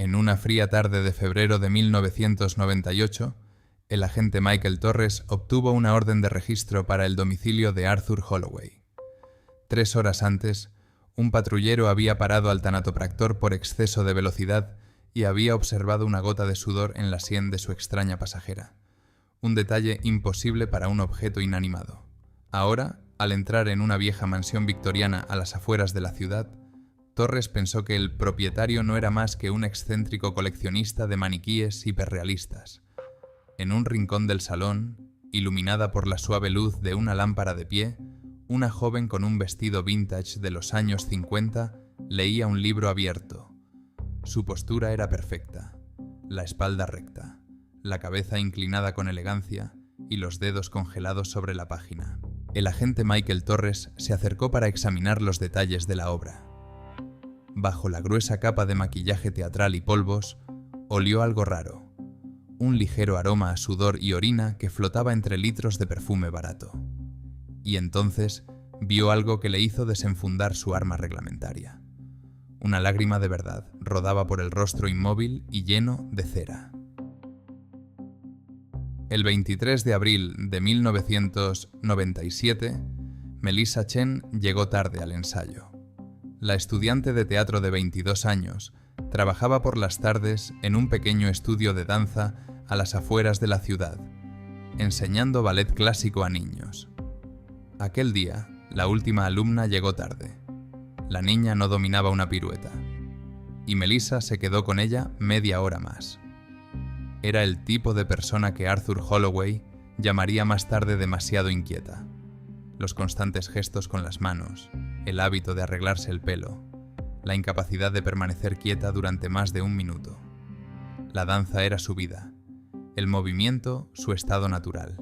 En una fría tarde de febrero de 1998, el agente Michael Torres obtuvo una orden de registro para el domicilio de Arthur Holloway. 3 horas antes, un patrullero había parado al tanatopractor por exceso de velocidad y había observado una gota de sudor en la sien de su extraña pasajera. Un detalle imposible para un objeto inanimado. Ahora, al entrar en una vieja mansión victoriana a las afueras de la ciudad, Torres pensó que el propietario no era más que un excéntrico coleccionista de maniquíes hiperrealistas. En un rincón del salón, iluminada por la suave luz de una lámpara de pie, una joven con un vestido vintage de los años 50 leía un libro abierto. Su postura era perfecta, la espalda recta, la cabeza inclinada con elegancia y los dedos congelados sobre la página. El agente Michael Torres se acercó para examinar los detalles de la obra. Bajo la gruesa capa de maquillaje teatral y polvos, olió algo raro, un ligero aroma a sudor y orina que flotaba entre litros de perfume barato. Y entonces vio algo que le hizo desenfundar su arma reglamentaria. Una lágrima de verdad rodaba por el rostro inmóvil y lleno de cera. El 23 de abril de 1997, Melissa Chen llegó tarde al ensayo. La estudiante de teatro de 22 años trabajaba por las tardes en un pequeño estudio de danza a las afueras de la ciudad, enseñando ballet clásico a niños. Aquel día, la última alumna llegó tarde. La niña no dominaba una pirueta, y Melissa se quedó con ella media hora más. Era el tipo de persona que Arthur Holloway llamaría más tarde demasiado inquieta. Los constantes gestos con las manos, el hábito de arreglarse el pelo, la incapacidad de permanecer quieta durante más de un minuto. La danza era su vida, el movimiento su estado natural.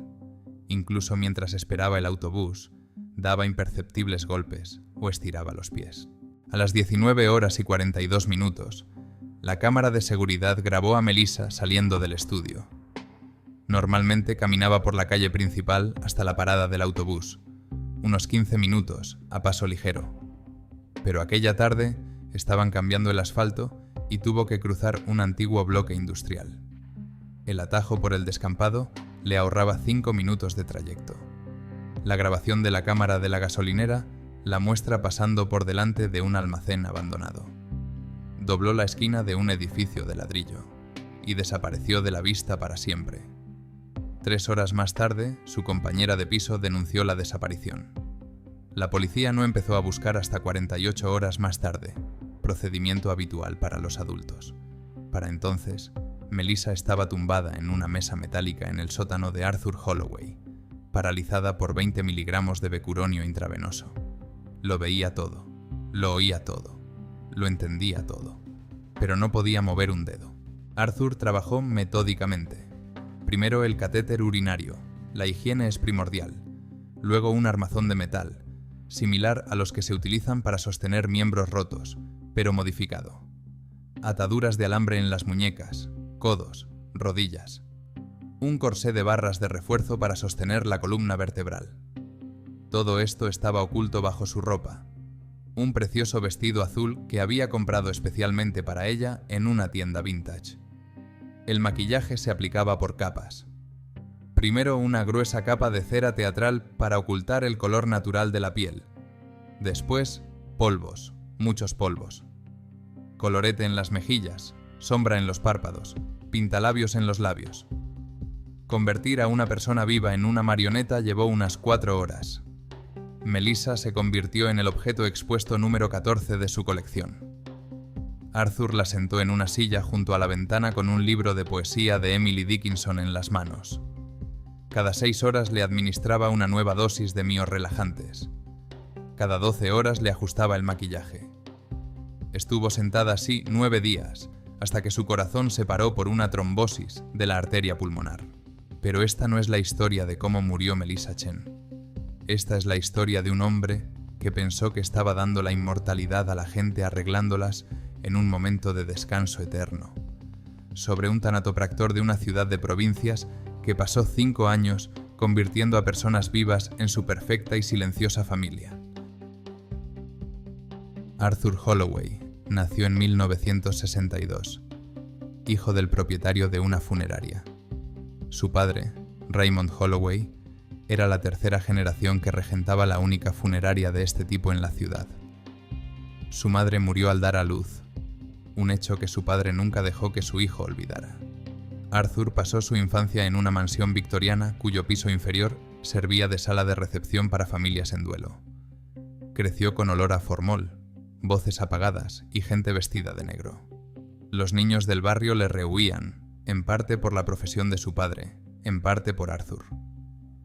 Incluso mientras esperaba el autobús, daba imperceptibles golpes o estiraba los pies. A las 19:42, la cámara de seguridad grabó a Melissa saliendo del estudio. Normalmente caminaba por la calle principal hasta la parada del autobús, unos 15 minutos a paso ligero. Pero aquella tarde estaban cambiando el asfalto y tuvo que cruzar un antiguo bloque industrial. El atajo por el descampado le ahorraba 5 minutos de trayecto. La grabación de la cámara de la gasolinera la muestra pasando por delante de un almacén abandonado. Dobló la esquina de un edificio de ladrillo y desapareció de la vista para siempre. 3 horas más tarde, su compañera de piso denunció la desaparición. La policía no empezó a buscar hasta 48 horas más tarde, procedimiento habitual para los adultos. Para entonces, Melissa estaba tumbada en una mesa metálica en el sótano de Arthur Holloway, paralizada por 20 miligramos de becuronio intravenoso. Lo veía todo, lo oía todo, lo entendía todo, pero no podía mover un dedo. Arthur trabajó metódicamente. Primero el catéter urinario, la higiene es primordial. Luego un armazón de metal, similar a los que se utilizan para sostener miembros rotos, pero modificado. Ataduras de alambre en las muñecas, codos, rodillas. Un corsé de barras de refuerzo para sostener la columna vertebral. Todo esto estaba oculto bajo su ropa. Un precioso vestido azul que había comprado especialmente para ella en una tienda vintage. El maquillaje se aplicaba por capas. Primero una gruesa capa de cera teatral para ocultar el color natural de la piel. Después, polvos, muchos polvos. Colorete en las mejillas, sombra en los párpados, pintalabios en los labios. Convertir a una persona viva en una marioneta llevó unas 4 horas. Melissa se convirtió en el objeto expuesto número 14 de su colección. Arthur la sentó en una silla junto a la ventana con un libro de poesía de Emily Dickinson en las manos. Cada 6 horas le administraba una nueva dosis de miorrelajantes. Cada 12 horas le ajustaba el maquillaje. Estuvo sentada así 9 días, hasta que su corazón se paró por una trombosis de la arteria pulmonar. Pero esta no es la historia de cómo murió Melissa Chen. Esta es la historia de un hombre que pensó que estaba dando la inmortalidad a la gente arreglándolas en un momento de descanso eterno. Sobre un tanatopractor de una ciudad de provincias que pasó 5 años convirtiendo a personas vivas en su perfecta y silenciosa familia. Arthur Holloway nació en 1962 hijo del propietario de una funeraria. Su padre, Raymond Holloway, era la tercera generación que regentaba la única funeraria de este tipo en la ciudad. Su madre murió al dar a luz, un hecho que su padre nunca dejó que su hijo olvidara. Arthur pasó su infancia en una mansión victoriana cuyo piso inferior servía de sala de recepción para familias en duelo. Creció con olor a formol, voces apagadas y gente vestida de negro. Los niños del barrio le rehuían, en parte por la profesión de su padre, en parte por Arthur.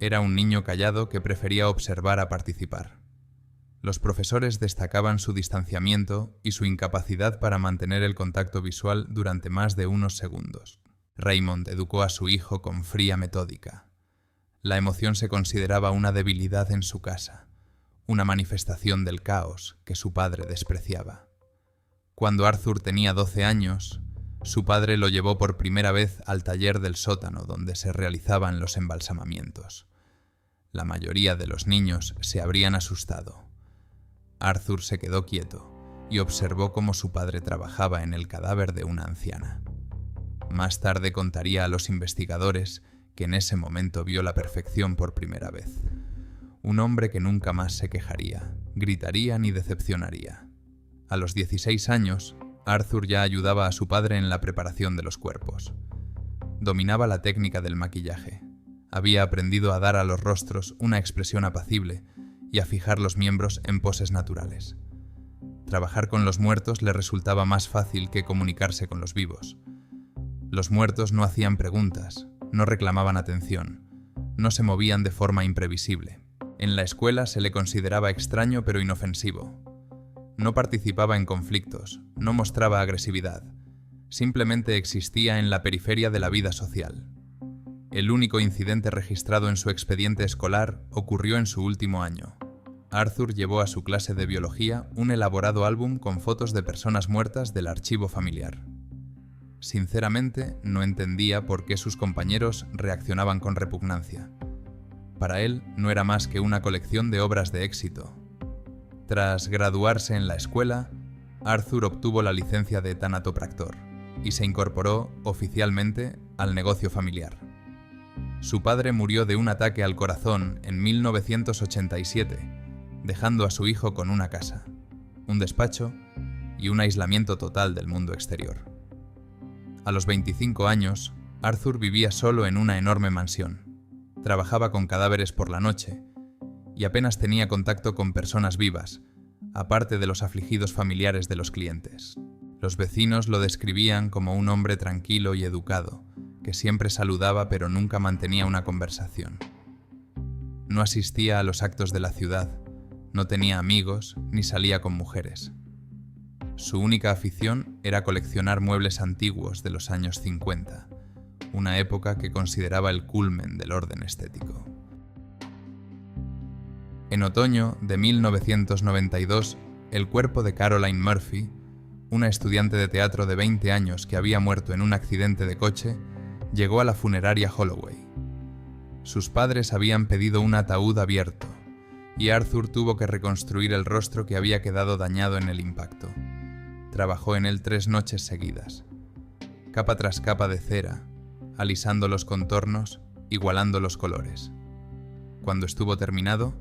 Era un niño callado que prefería observar a participar. Los profesores destacaban su distanciamiento y su incapacidad para mantener el contacto visual durante más de unos segundos. Raymond educó a su hijo con fría metódica. La emoción se consideraba una debilidad en su casa, una manifestación del caos que su padre despreciaba. Cuando Arthur tenía 12 años, su padre lo llevó por primera vez al taller del sótano donde se realizaban los embalsamamientos. La mayoría de los niños se habrían asustado. Arthur se quedó quieto y observó cómo su padre trabajaba en el cadáver de una anciana. Más tarde contaría a los investigadores que en ese momento vio la perfección por primera vez. Un hombre que nunca más se quejaría, gritaría ni decepcionaría. A los 16 años, Arthur ya ayudaba a su padre en la preparación de los cuerpos. Dominaba la técnica del maquillaje. Había aprendido a dar a los rostros una expresión apacible y a fijar los miembros en poses naturales. Trabajar con los muertos le resultaba más fácil que comunicarse con los vivos. Los muertos no hacían preguntas, no reclamaban atención, no se movían de forma imprevisible. En la escuela se le consideraba extraño pero inofensivo. No participaba en conflictos, no mostraba agresividad, simplemente existía en la periferia de la vida social. El único incidente registrado en su expediente escolar ocurrió en su último año. Arthur llevó a su clase de biología un elaborado álbum con fotos de personas muertas del archivo familiar. Sinceramente, no entendía por qué sus compañeros reaccionaban con repugnancia. Para él, no era más que una colección de obras de éxito. Tras graduarse en la escuela, Arthur obtuvo la licencia de tanatopractor y se incorporó oficialmente al negocio familiar. Su padre murió de un ataque al corazón en 1987, dejando a su hijo con una casa, un despacho y un aislamiento total del mundo exterior. A los 25 años, Arthur vivía solo en una enorme mansión. Trabajaba con cadáveres por la noche y apenas tenía contacto con personas vivas, aparte de los afligidos familiares de los clientes. Los vecinos lo describían como un hombre tranquilo y educado, que siempre saludaba pero nunca mantenía una conversación. No asistía a los actos de la ciudad, no tenía amigos ni salía con mujeres. Su única afición era coleccionar muebles antiguos de los años 50, una época que consideraba el culmen del orden estético. En otoño de 1992, el cuerpo de Caroline Murphy, una estudiante de teatro de 20 años que había muerto en un accidente de coche, llegó a la funeraria Holloway. Sus padres habían pedido un ataúd abierto, y Arthur tuvo que reconstruir el rostro que había quedado dañado en el impacto. Trabajó en él 3 noches seguidas, capa tras capa de cera, alisando los contornos, igualando los colores. Cuando estuvo terminado,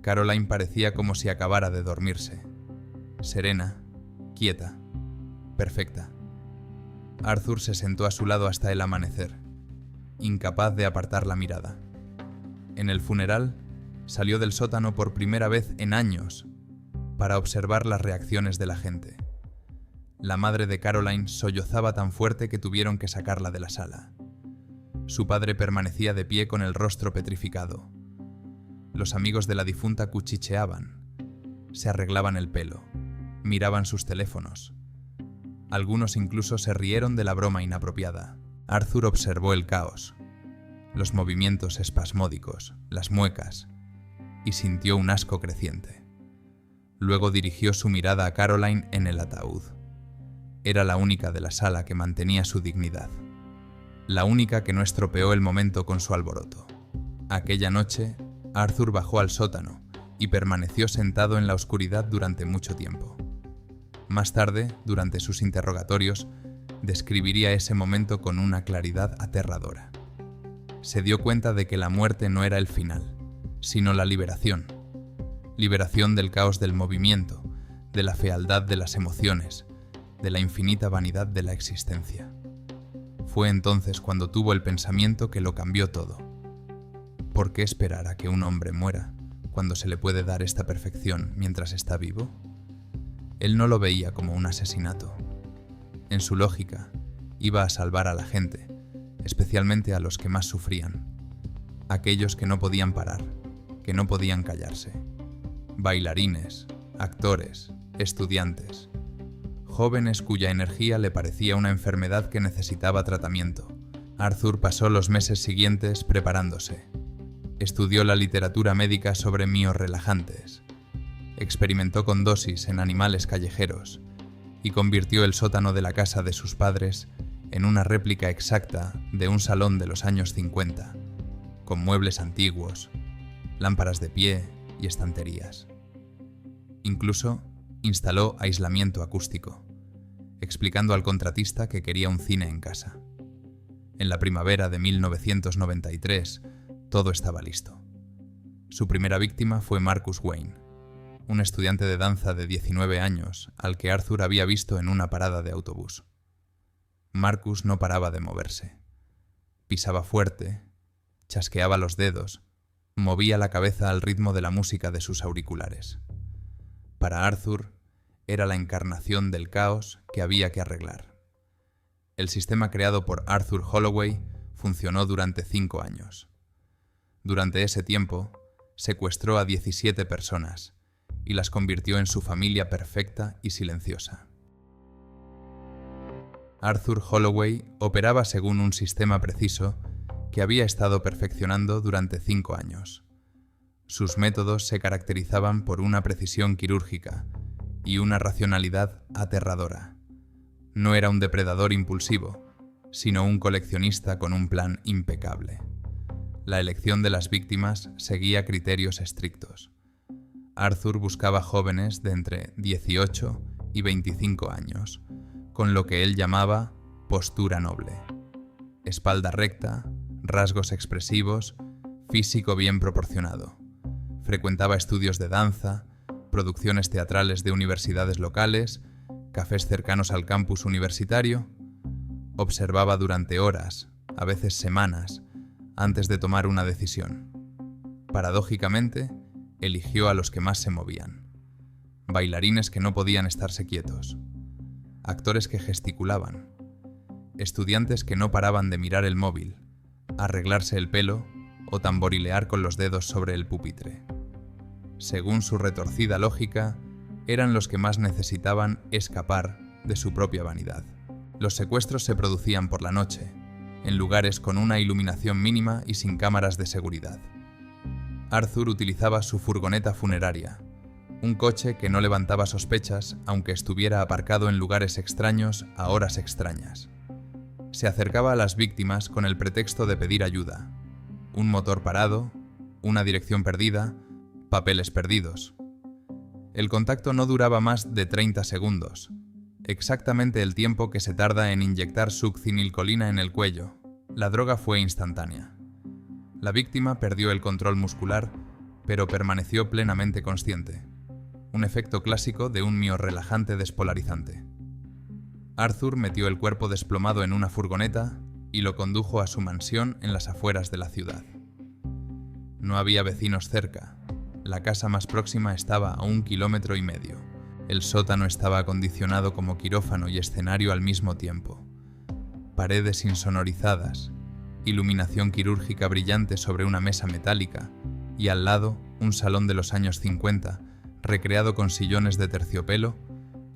Caroline parecía como si acabara de dormirse. Serena, quieta, perfecta. Arthur se sentó a su lado hasta el amanecer, incapaz de apartar la mirada. En el funeral, salió del sótano por primera vez en años para observar las reacciones de la gente. La madre de Caroline sollozaba tan fuerte que tuvieron que sacarla de la sala. Su padre permanecía de pie con el rostro petrificado. Los amigos de la difunta cuchicheaban, se arreglaban el pelo, miraban sus teléfonos. Algunos incluso se rieron de la broma inapropiada. Arthur observó el caos, los movimientos espasmódicos, las muecas, y sintió un asco creciente. Luego dirigió su mirada a Caroline en el ataúd. Era la única de la sala que mantenía su dignidad, la única que no estropeó el momento con su alboroto. Aquella noche, Arthur bajó al sótano y permaneció sentado en la oscuridad durante mucho tiempo. Más tarde, durante sus interrogatorios, describiría ese momento con una claridad aterradora. Se dio cuenta de que la muerte no era el final, sino la liberación. Liberación del caos del movimiento, de la fealdad de las emociones, de la infinita vanidad de la existencia. Fue entonces cuando tuvo el pensamiento que lo cambió todo. ¿Por qué esperar a que un hombre muera cuando se le puede dar esta perfección mientras está vivo? Él no lo veía como un asesinato. En su lógica, iba a salvar a la gente, especialmente a los que más sufrían, aquellos que no podían parar, que no podían callarse. Bailarines, actores, estudiantes, jóvenes cuya energía le parecía una enfermedad que necesitaba tratamiento. Arthur pasó los meses siguientes preparándose. Estudió la literatura médica sobre miorrelajantes, experimentó con dosis en animales callejeros y convirtió el sótano de la casa de sus padres en una réplica exacta de un salón de los años 50, con muebles antiguos, lámparas de pie y estanterías. Incluso instaló aislamiento acústico, explicando al contratista que quería un cine en casa. En la primavera de 1993, todo estaba listo. Su primera víctima fue Marcus Wayne, un estudiante de danza de 19 años al que Arthur había visto en una parada de autobús. Marcus no paraba de moverse. Pisaba fuerte, chasqueaba los dedos, movía la cabeza al ritmo de la música de sus auriculares. Para Arthur, era la encarnación del caos que había que arreglar. El sistema creado por Arthur Holloway funcionó durante 5 años. Durante ese tiempo, secuestró a 17 personas y las convirtió en su familia perfecta y silenciosa. Arthur Holloway operaba según un sistema preciso que había estado perfeccionando durante 5 años. Sus métodos se caracterizaban por una precisión quirúrgica y una racionalidad aterradora. No era un depredador impulsivo, sino un coleccionista con un plan impecable. La elección de las víctimas seguía criterios estrictos. Arthur buscaba jóvenes de entre 18 y 25 años, con lo que él llamaba postura noble. Espalda recta, rasgos expresivos, físico bien proporcionado. Frecuentaba estudios de danza, producciones teatrales de universidades locales, cafés cercanos al campus universitario. Observaba durante horas, a veces semanas, antes de tomar una decisión. Paradójicamente, eligió a los que más se movían. Bailarines que no podían estarse quietos. Actores que gesticulaban. Estudiantes que no paraban de mirar el móvil, arreglarse el pelo o tamborilear con los dedos sobre el pupitre. Según su retorcida lógica, eran los que más necesitaban escapar de su propia vanidad. Los secuestros se producían por la noche, en lugares con una iluminación mínima y sin cámaras de seguridad. Arthur utilizaba su furgoneta funeraria, un coche que no levantaba sospechas aunque estuviera aparcado en lugares extraños a horas extrañas. Se acercaba a las víctimas con el pretexto de pedir ayuda. Un motor parado, una dirección perdida, papeles perdidos. El contacto no duraba más de 30 segundos, exactamente el tiempo que se tarda en inyectar succinilcolina en el cuello. La droga fue instantánea. La víctima perdió el control muscular, pero permaneció plenamente consciente. Un efecto clásico de un miorrelajante despolarizante. Arthur metió el cuerpo desplomado en una furgoneta y lo condujo a su mansión en las afueras de la ciudad. No había vecinos cerca. La casa más próxima estaba a 1,5 kilómetros. El sótano estaba acondicionado como quirófano y escenario al mismo tiempo. Paredes insonorizadas, iluminación quirúrgica brillante sobre una mesa metálica y al lado un salón de los años 50, recreado con sillones de terciopelo,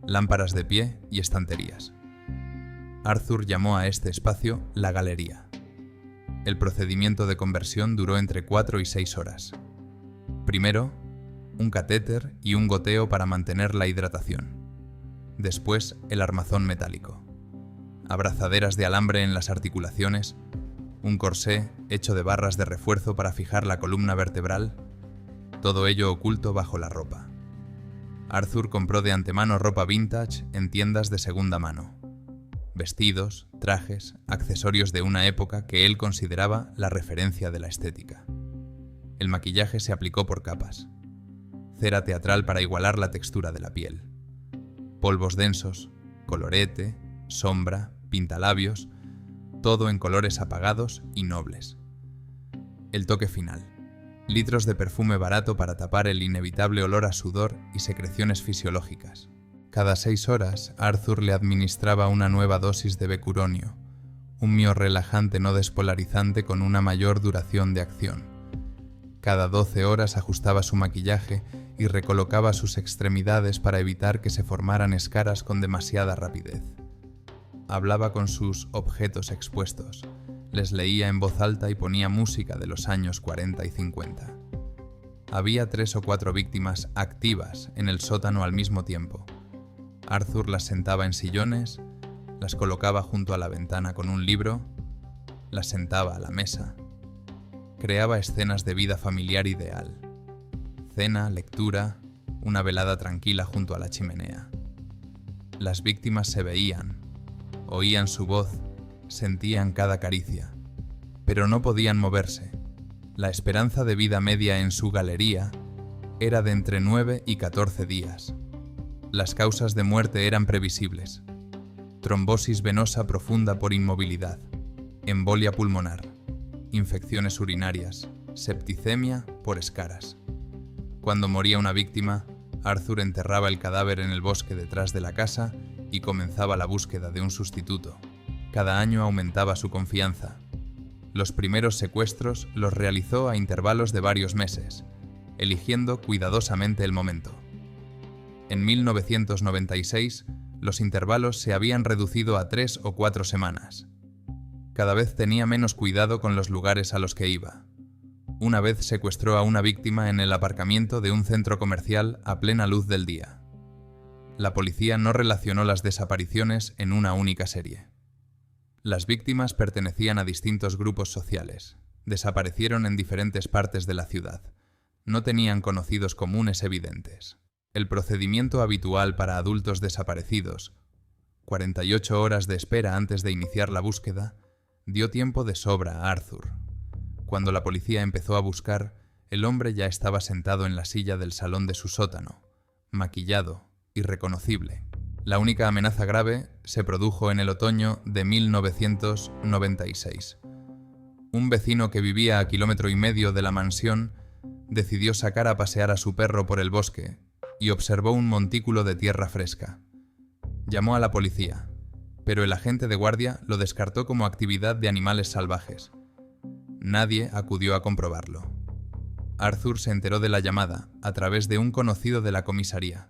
lámparas de pie y estanterías. Arthur llamó a este espacio la galería. El procedimiento de conversión duró entre 4 y 6 horas. Primero, un catéter y un goteo para mantener la hidratación. Después, el armazón metálico. Abrazaderas de alambre en las articulaciones, un corsé hecho de barras de refuerzo para fijar la columna vertebral, todo ello oculto bajo la ropa. Arthur compró de antemano ropa vintage en tiendas de segunda mano. vestidos, trajes, accesorios de una época que él consideraba la referencia de la estética. El maquillaje se aplicó por capas. Cera teatral para igualar la textura de la piel. Polvos densos, colorete, sombra, pintalabios, todo en colores apagados y nobles. El toque final. Litros de perfume barato para tapar el inevitable olor a sudor y secreciones fisiológicas. Cada 6 horas, Arthur le administraba una nueva dosis de becuronio, un miorrelajante no despolarizante con una mayor duración de acción. Cada 12 horas ajustaba su maquillaje y recolocaba sus extremidades para evitar que se formaran escaras con demasiada rapidez. Hablaba con sus objetos expuestos, les leía en voz alta y ponía música de los años 40 y 50. Había 3 o 4 víctimas activas en el sótano al mismo tiempo. Arthur las sentaba en sillones, las colocaba junto a la ventana con un libro, las sentaba a la mesa. Creaba escenas de vida familiar ideal. Cena, lectura, una velada tranquila junto a la chimenea. Las víctimas se veían, oían su voz, sentían cada caricia, pero no podían moverse. La esperanza de vida media en su galería era de entre 9 y 14 días. Las causas de muerte eran previsibles. Trombosis venosa profunda por inmovilidad, embolia pulmonar, infecciones urinarias, septicemia por escaras. Cuando moría una víctima, Arthur enterraba el cadáver en el bosque detrás de la casa y comenzaba la búsqueda de un sustituto. Cada año aumentaba su confianza. Los primeros secuestros los realizó a intervalos de varios meses, eligiendo cuidadosamente el momento. En 1996, los intervalos se habían reducido a 3 o 4 semanas. Cada vez tenía menos cuidado con los lugares a los que iba. Una vez secuestró a una víctima en el aparcamiento de un centro comercial a plena luz del día. La policía no relacionó las desapariciones en una única serie. Las víctimas pertenecían a distintos grupos sociales. Desaparecieron en diferentes partes de la ciudad. No tenían conocidos comunes evidentes. El procedimiento habitual para adultos desaparecidos, 48 horas de espera antes de iniciar la búsqueda, dio tiempo de sobra a Arthur. Cuando la policía empezó a buscar, el hombre ya estaba sentado en la silla del salón de su sótano, maquillado, irreconocible. La única amenaza grave se produjo en el otoño de 1996. Un vecino que vivía a 1,5 kilómetros de la mansión decidió sacar a pasear a su perro por el bosque y observó un montículo de tierra fresca. Llamó a la policía, pero el agente de guardia lo descartó como actividad de animales salvajes. Nadie acudió a comprobarlo. Arthur se enteró de la llamada a través de un conocido de la comisaría.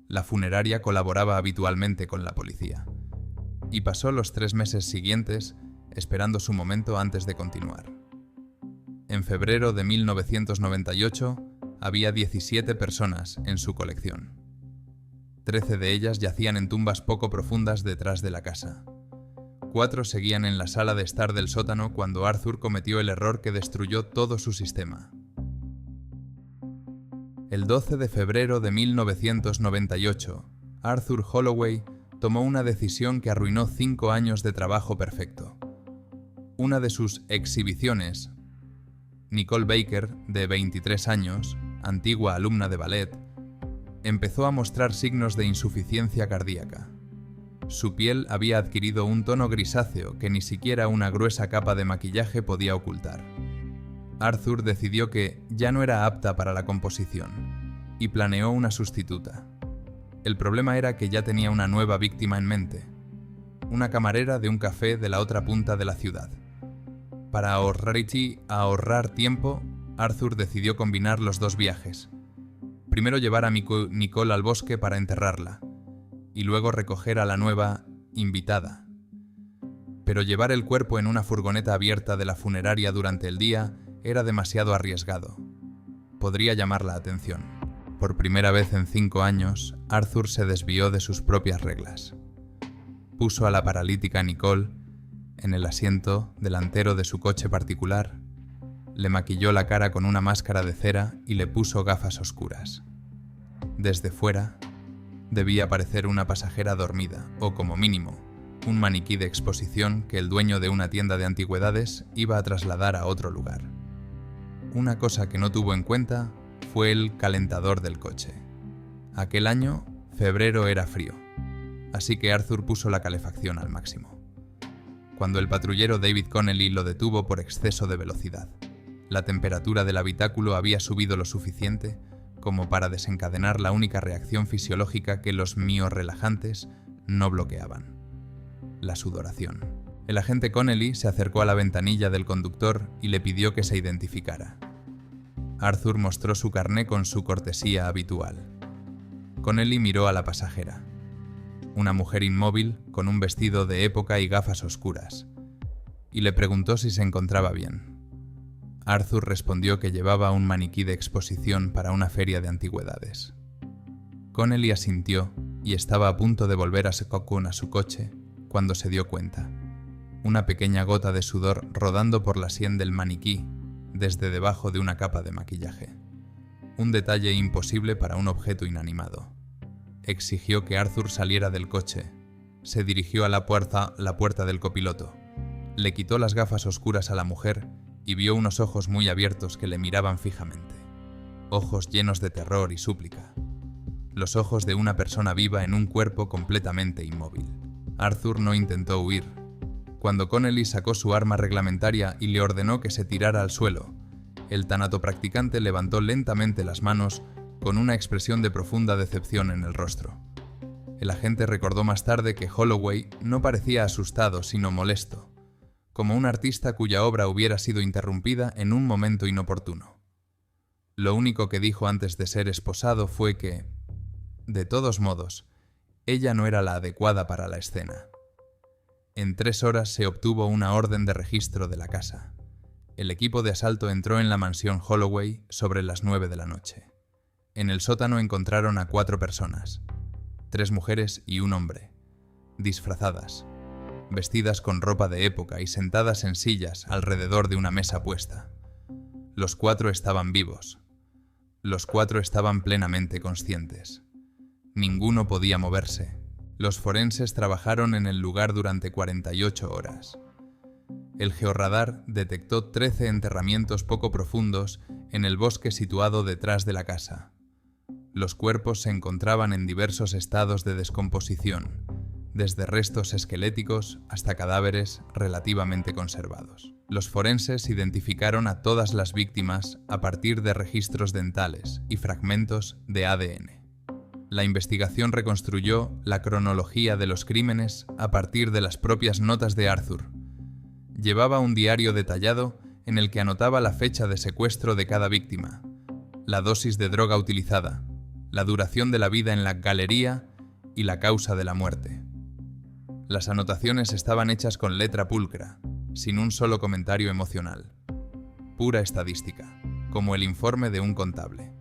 La funeraria colaboraba habitualmente con la policía, y pasó los 3 meses siguientes esperando su momento antes de continuar. En febrero de 1998 había 17 personas en su colección. 13 de ellas yacían en tumbas poco profundas detrás de la casa. 4 seguían en la sala de estar del sótano cuando Arthur cometió el error que destruyó todo su sistema. El 12 de febrero de 1998, Arthur Holloway tomó una decisión que arruinó 5 años de trabajo perfecto. Una de sus exhibiciones, Nicole Baker, de 23 años, antigua alumna de ballet, empezó a mostrar signos de insuficiencia cardíaca. Su piel había adquirido un tono grisáceo que ni siquiera una gruesa capa de maquillaje podía ocultar. Arthur decidió que ya no era apta para la composición y planeó una sustituta. El problema era que ya tenía una nueva víctima en mente, una camarera de un café de la otra punta de la ciudad. Para ahorrar tiempo, Arthur decidió combinar los 2 viajes. Primero llevar a Nicole al bosque para enterrarla, y luego recoger a la nueva invitada. Pero llevar el cuerpo en una furgoneta abierta de la funeraria durante el día era demasiado arriesgado. Podría llamar la atención. Por primera vez en 5 años, Arthur se desvió de sus propias reglas. Puso a la paralítica Nicole en el asiento delantero de su coche particular, le maquilló la cara con una máscara de cera y le puso gafas oscuras. Desde fuera, debía parecer una pasajera dormida, o como mínimo, un maniquí de exposición que el dueño de una tienda de antigüedades iba a trasladar a otro lugar. Una cosa que no tuvo en cuenta fue el calentador del coche. Aquel año, febrero era frío, así que Arthur puso la calefacción al máximo. Cuando el patrullero David Connelly lo detuvo por exceso de velocidad, la temperatura del habitáculo había subido lo suficiente como para desencadenar la única reacción fisiológica que los miorrelajantes no bloqueaban: la sudoración. El agente Connelly se acercó a la ventanilla del conductor y le pidió que se identificara. Arthur mostró su carné con su cortesía habitual. Connelly miró a la pasajera, una mujer inmóvil con un vestido de época y gafas oscuras, y le preguntó si se encontraba bien. Arthur respondió que llevaba un maniquí de exposición para una feria de antigüedades. Connelly asintió y estaba a punto de volver a Secaucus a su coche cuando se dio cuenta. Una pequeña gota de sudor rodando por la sien del maniquí desde debajo de una capa de maquillaje. Un detalle imposible para un objeto inanimado. Exigió que Arthur saliera del coche. Se dirigió a la puerta del copiloto. Le quitó las gafas oscuras a la mujer y vio unos ojos muy abiertos que le miraban fijamente. Ojos llenos de terror y súplica. Los ojos de una persona viva en un cuerpo completamente inmóvil. Arthur no intentó huir. Cuando Connelly sacó su arma reglamentaria y le ordenó que se tirara al suelo, el tanatopracticante levantó lentamente las manos con una expresión de profunda decepción en el rostro. El agente recordó más tarde que Holloway no parecía asustado sino molesto, como un artista cuya obra hubiera sido interrumpida en un momento inoportuno. Lo único que dijo antes de ser esposado fue que, de todos modos, ella no era la adecuada para la escena. En 3 horas se obtuvo una orden de registro de la casa. El equipo de asalto entró en la mansión Holloway sobre las 9 de la noche. En el sótano encontraron a 4 personas, 3 mujeres y un hombre, disfrazadas, vestidas con ropa de época y sentadas en sillas alrededor de una mesa puesta. Los 4 estaban vivos. Los 4 estaban plenamente conscientes. Ninguno podía moverse. Los forenses trabajaron en el lugar durante 48 horas. El georradar detectó 13 enterramientos poco profundos en el bosque situado detrás de la casa. Los cuerpos se encontraban en diversos estados de descomposición, desde restos esqueléticos hasta cadáveres relativamente conservados. Los forenses identificaron a todas las víctimas a partir de registros dentales y fragmentos de ADN. La investigación reconstruyó la cronología de los crímenes a partir de las propias notas de Arthur. Llevaba un diario detallado en el que anotaba la fecha de secuestro de cada víctima, la dosis de droga utilizada, la duración de la vida en la galería y la causa de la muerte. Las anotaciones estaban hechas con letra pulcra, sin un solo comentario emocional. Pura estadística, como el informe de un contable.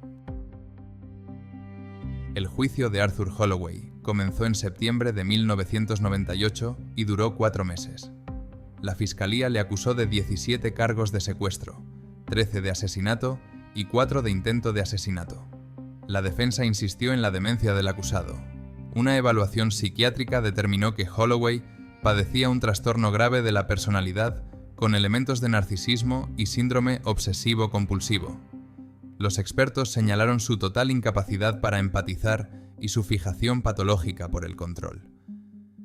El juicio de Arthur Holloway comenzó en septiembre de 1998 y duró 4 meses. La fiscalía le acusó de 17 cargos de secuestro, 13 de asesinato y 4 de intento de asesinato. La defensa insistió en la demencia del acusado. Una evaluación psiquiátrica determinó que Holloway padecía un trastorno grave de la personalidad con elementos de narcisismo y síndrome obsesivo-compulsivo. Los expertos señalaron su total incapacidad para empatizar y su fijación patológica por el control.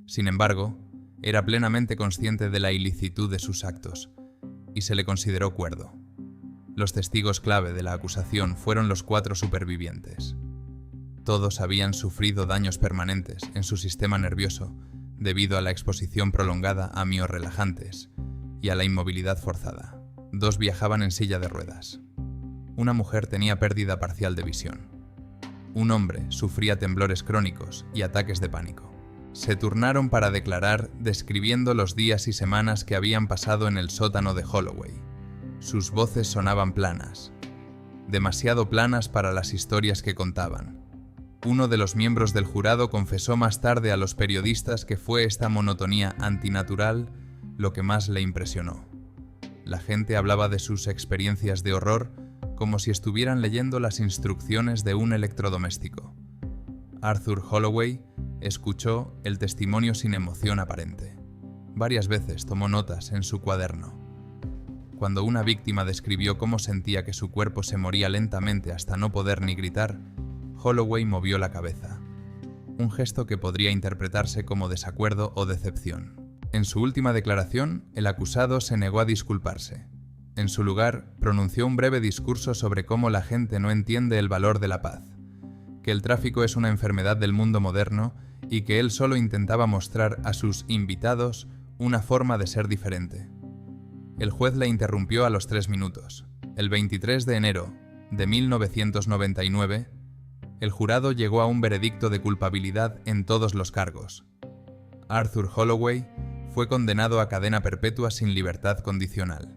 Sin embargo, era plenamente consciente de la ilicitud de sus actos, y se le consideró cuerdo. Los testigos clave de la acusación fueron los 4 supervivientes. Todos habían sufrido daños permanentes en su sistema nervioso debido a la exposición prolongada a miorrelajantes y a la inmovilidad forzada. 2 viajaban en silla de ruedas. Una mujer tenía pérdida parcial de visión. Un hombre sufría temblores crónicos y ataques de pánico. Se turnaron para declarar describiendo los días y semanas que habían pasado en el sótano de Holloway. Sus voces sonaban planas, demasiado planas para las historias que contaban. Uno de los miembros del jurado confesó más tarde a los periodistas que fue esta monotonía antinatural lo que más le impresionó. La gente hablaba de sus experiencias de horror como si estuvieran leyendo las instrucciones de un electrodoméstico. Arthur Holloway Escuchó el testimonio sin emoción aparente. Varias veces tomó notas en su cuaderno. Cuando una víctima describió cómo sentía que su cuerpo se moría lentamente hasta no poder ni gritar, Holloway movió la cabeza. Un gesto que podría interpretarse como desacuerdo o decepción. En su última declaración, el acusado se negó a disculparse. En su lugar, pronunció un breve discurso sobre cómo la gente no entiende el valor de la paz, que el tráfico es una enfermedad del mundo moderno y que él solo intentaba mostrar a sus invitados una forma de ser diferente. El juez le interrumpió a los 3 minutos. El 23 de enero de 1999, el jurado llegó a un veredicto de culpabilidad en todos los cargos. Arthur Holloway fue condenado a cadena perpetua sin libertad condicional.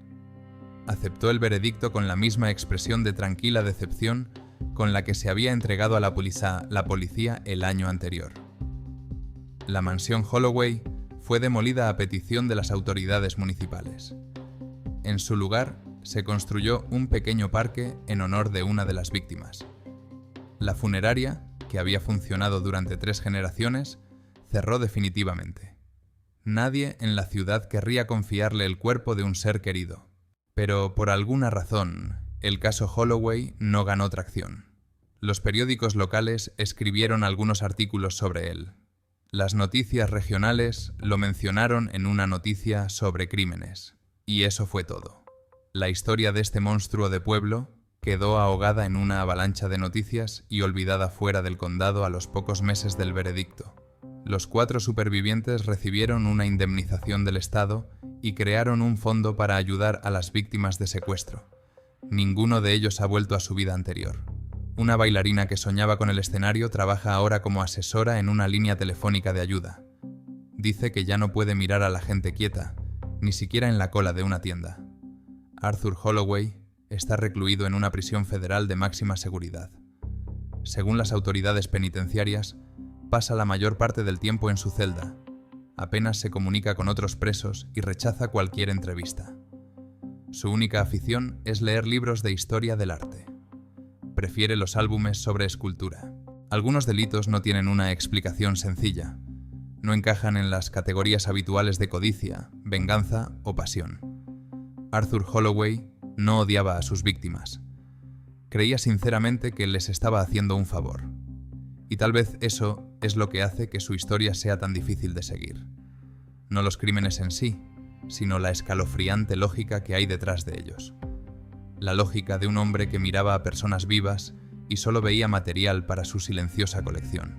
Aceptó el veredicto con la misma expresión de tranquila decepción con la que se había entregado a la policía el año anterior. La mansión Holloway fue demolida a petición de las autoridades municipales. En su lugar, se construyó un pequeño parque en honor de una de las víctimas. La funeraria, que había funcionado durante 3 generaciones, cerró definitivamente. Nadie en la ciudad querría confiarle el cuerpo de un ser querido. Pero, por alguna razón, el caso Holloway no ganó tracción. Los periódicos locales escribieron algunos artículos sobre él. Las noticias regionales lo mencionaron en una noticia sobre crímenes. Y eso fue todo. La historia de este monstruo de pueblo quedó ahogada en una avalancha de noticias y olvidada fuera del condado a los pocos meses del veredicto. Los 4 supervivientes recibieron una indemnización del Estado y crearon un fondo para ayudar a las víctimas de secuestro. Ninguno de ellos ha vuelto a su vida anterior. Una bailarina que soñaba con el escenario trabaja ahora como asesora en una línea telefónica de ayuda. Dice que ya no puede mirar a la gente quieta, ni siquiera en la cola de una tienda. Arthur Holloway está recluido en una prisión federal de máxima seguridad. Según las autoridades penitenciarias, pasa la mayor parte del tiempo en su celda. Apenas se comunica con otros presos y rechaza cualquier entrevista. Su única afición es leer libros de historia del arte. Prefiere los álbumes sobre escultura. Algunos delitos no tienen una explicación sencilla. No encajan en las categorías habituales de codicia, venganza o pasión. Arthur Holloway no odiaba a sus víctimas. Creía sinceramente que les estaba haciendo un favor. Y tal vez eso es lo que hace que su historia sea tan difícil de seguir. No los crímenes en sí, sino la escalofriante lógica que hay detrás de ellos. La lógica de un hombre que miraba a personas vivas y solo veía material para su silenciosa colección.